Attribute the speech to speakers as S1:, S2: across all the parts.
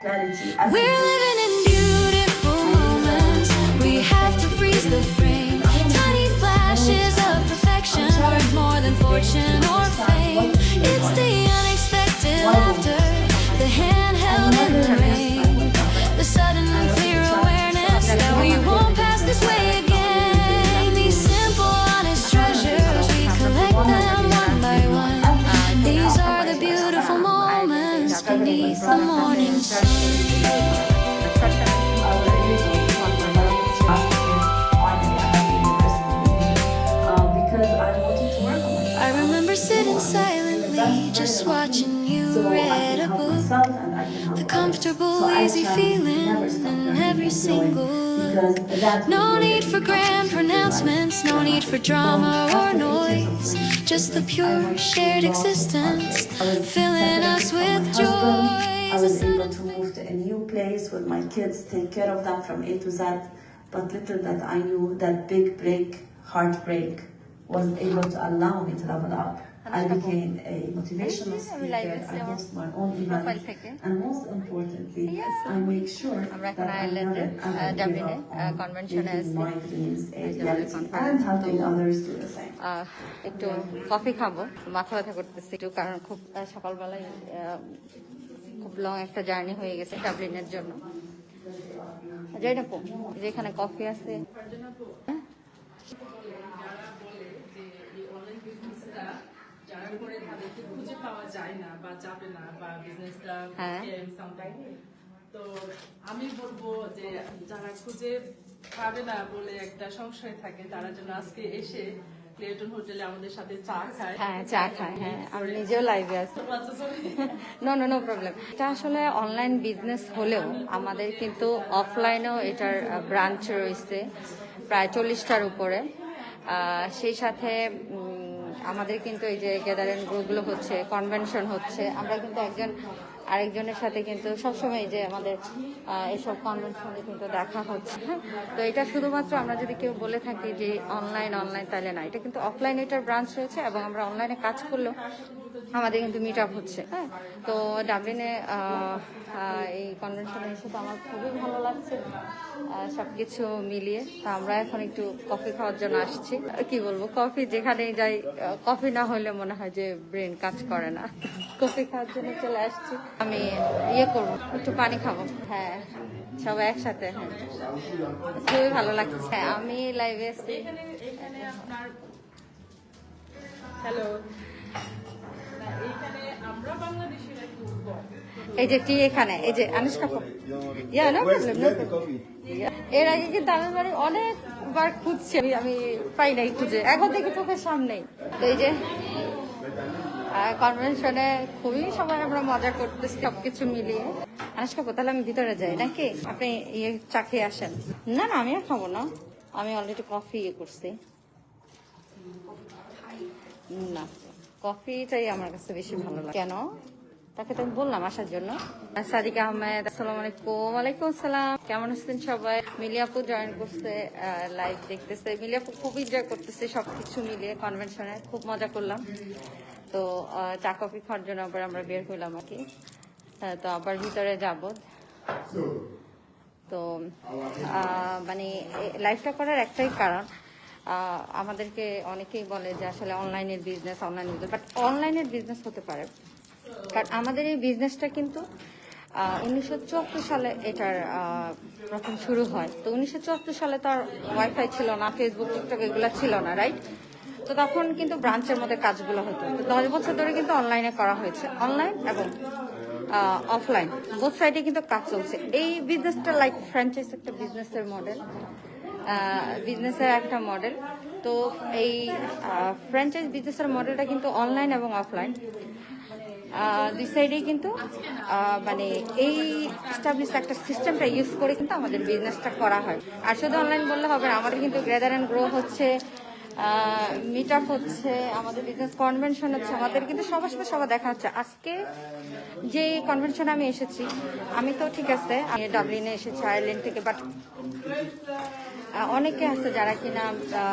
S1: We're living in beautiful moments. We have to freeze the frame. Tiny flashes of perfection worth more than fortune or fame. It's the unexpected laughter, the handheld in the rain, the sudden and clear awareness that we won't pass this way again. These simple, honest treasures, we collect them one by one. These are the beautiful moments beneath the morning sun. I remember sitting silently, just watching you read a book. The comfortable, easy feeling in every single look. No need for grand pronouncements, no need for drama or noise. Just the pure shared existence, filling us with joy.
S2: I was able to move to a new place with my kids, take care of them from A to Z. But little that I knew, that big break, heartbreak, was able to allow me to level up. I became a motivational speaker. I host my own events, and most importantly, I make sure that I'm not making my dreams a reality and helping others do the same.
S3: একটু coffee খাবো, মাথা ব্যথা করতেছে একটু, কারণ খুব সকালবেলায় খুব লং একটা জার্নি হয়ে গেছে ডাবলিনের জন্য। যাই না, যেখানে কফি আছে
S4: যারা করে তাদেরকে খুঁজে পাওয়া যায় না বা যাবে না বা বিজনেসটা তো আমি বলবো যে যারা খুঁজে পাবে না বলে একটা সংশয় থাকে, তারা যেন আজকে এসে ক্লেটন হোটেলে আমাদের সাথে চা খায়।
S3: হ্যাঁ, চা খায়। হ্যাঁ, আমি নিজেও লাইভে আছি। No problem. এটা আসলে অনলাইন বিজনেস হলেও আমাদের কিন্তু অফলাইনেও এটার ব্রাঞ্চ রয়েছে প্রায় 40টার উপরে। সেই সাথে আমাদের কিন্তু এই যে গ্যাদারিং গ্রুপগুলো হচ্ছে, কনভেনশন হচ্ছে, আমরা কিন্তু একজন আরেকজনের সাথে কিন্তু সবসময় যে আমাদের এইসব কনভেনশনে কিন্তু দেখা হচ্ছে। হ্যাঁ, তো এটা শুধুমাত্র আমরা যদি কেউ বলে থাকি যে অনলাইন তাহলে না, এটা কিন্তু অফলাইন এটার ব্রাঞ্চ রয়েছে এবং আমরা অনলাইনে কাজ করলেও আমাদের কিন্তু মিট আপ হচ্ছে। হ্যাঁ, তো ডাবলিনে এই কনভেনশনে এসে তো আমার খুবই ভালো লাগছে সবকিছু মিলিয়ে। তো আমরা এখন একটু কফি খাওয়ার জন্য আসছি। কি বলবো, কফি যেখানেই যাই, কফি না হলে মনে হয় যে ব্রেন কাজ করে না। কফি খাওয়ার জন্য চলে আসছি। আমি করবো, একটু পানি খাবো। হ্যাঁ, সবাই একসাথে। হ্যাঁ, খুবই ভালো লাগছে। হ্যাঁ, আমি লাইভে এসেছি।
S4: হ্যালো, এইখানে আমরা বাংলাদেশিরা খুব কম।
S3: এই যে টি এখানে, এই যে আনুষ্কা এর আগে কিন্তু আমি মানে অনেকবার খুঁজছি, আমি পাই নাই খুঁজে, এখন দেখি চোখের সামনেই। তো এই যে কনভেনশনে খুবই সবাই আমরা মজা করতেছি সবকিছু মিলিয়ে। আনুষ্কা, তাহলে আমি ভিতরে যাই নাকি? আপনি চা খেয়ে আসেন। না আমি আর খাবো না, আমি অলরেডি কফি করছি। না, কফিটাই আমার কাছে বেশি ভালো লাগে। কেন? তাকে তো আমি বললাম আসার জন্য। সাদিকা আহমেদ, আসসালামু আলাইকুম। ওয়ালাইকুম আসসালাম, কেমন আছেন সবাই? মিলিয়াপু জয়েন করছে, লাইভ দেখতেছে। মিলিয়াপু খুব এনজয় করতেছে সবকিছু মিলিয়ে কনভেনশনে, খুব মজা করলাম। তো চা কফি খাওয়ার জন্য আবার আমরা বের হইলাম আর কি। তো আবার ভিতরে যাব। তো মানে লাইভটা করার একটাই কারণ, আমাদেরকে অনেকেই বলে যে আসলে অনলাইনের বিজনেস, বাট অনলাইনের বিজনেস হতে পারে, কারণ আমাদের এই বিজনেসটা কিন্তু 1974 সালে এটার প্রথম শুরু হয়। তো 1974 সালে তো আর ওয়াইফাই ছিল না, ফেসবুক, টিকটক এগুলো ছিল না, রাইট? তো তখন কিন্তু ব্রাঞ্চের মধ্যে কাজগুলো হতো। তো 10 বছর ধরে কিন্তু অনলাইনে করা হয়েছে, অনলাইন এবং অফলাইন বোথ সাইডে কিন্তু কাজ চলছে। এই বিজনেসটা লাইক ফ্র্যাঞ্চাইজ একটা বিজনেসের মডেল, বিজনেসের একটা মডেল। তো এই ফ্র্যাঞ্চাইজ বিজনেসের মডেলটা কিন্তু অনলাইন এবং অফলাইন দুই সাইডেই কিন্তু মানে এই এস্টাবলিশ একটা সিস্টেমটা ইউজ করে কিন্তু আমাদের বিজনেসটা করা হয়। আর শুধু অনলাইন বললে হবে না, আমাদের কিন্তু গ্যাদার অ্যান্ড গ্রো হচ্ছে, মিট আপ হচ্ছে, আমাদের বিজনেস কনভেনশন হচ্ছে, আমাদের কিন্তু সবার সাথে সবার দেখা হচ্ছে। আজকে যে কনভেনশনে আমি এসেছি, আমি তো ঠিক আছে আমি ডাবলিনে এসেছি আয়ারল্যান্ড থেকে, বাট অনেকে আছে যারা কিনা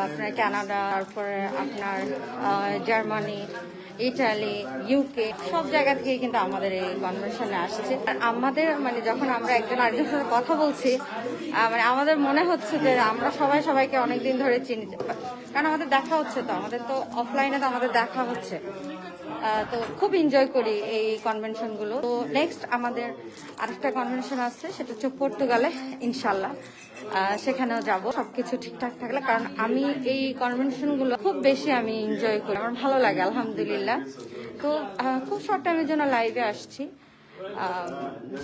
S3: আপনার কানাডা, তারপরে আপনার জার্মানি, ইটালি, ইউকে সব জায়গা থেকে কিন্তু আমাদের এই কনভেনশনে আসছে। আর আমাদের মানে যখন আমরা একজন আরেকজনের সাথে কথা বলছি, মানে আমাদের মনে হচ্ছে যে আমরা সবাই সবাইকে অনেকদিন ধরে চিনি, কারণ আমাদের দেখা হচ্ছে, তো আমাদের তো অফলাইনে তো আমাদের দেখা হচ্ছে। তো খুব এনজয় করি এই কনভেনশনগুলো। তো নেক্সট আমাদের আরেকটা কনভেনশন আছে, সেটা হচ্ছে পর্তুগালে, ইনশাল্লাহ সেখানেও যাব সবকিছু ঠিকঠাক থাকলে, কারণ আমি এই কনভেনশনগুলো খুব বেশি আমি এনজয় করি, আমার ভালো লাগে আলহামদুলিল্লাহ। তো খুব শর্ট টাইমের জন্য লাইভে আসছি।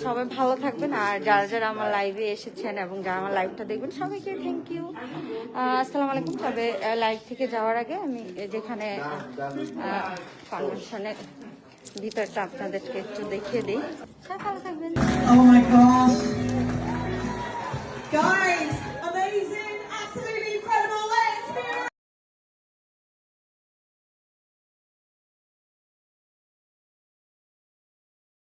S3: সবাই ভালো থাকবেন, আর যারা যারা আমার লাইভে এসেছেন এবং যারা আমার লাইভটা দেখবেন সবাইকে থ্যাংক ইউ, আসসালামু আলাইকুম। তবে লাইভ থেকে যাওয়ার আগে আমি যেখানে কনভেনশনের ভিতরটা আপনাদেরকে একটু দেখিয়ে দিই। সবাই ভালো থাকবেন।
S5: Oh my gosh.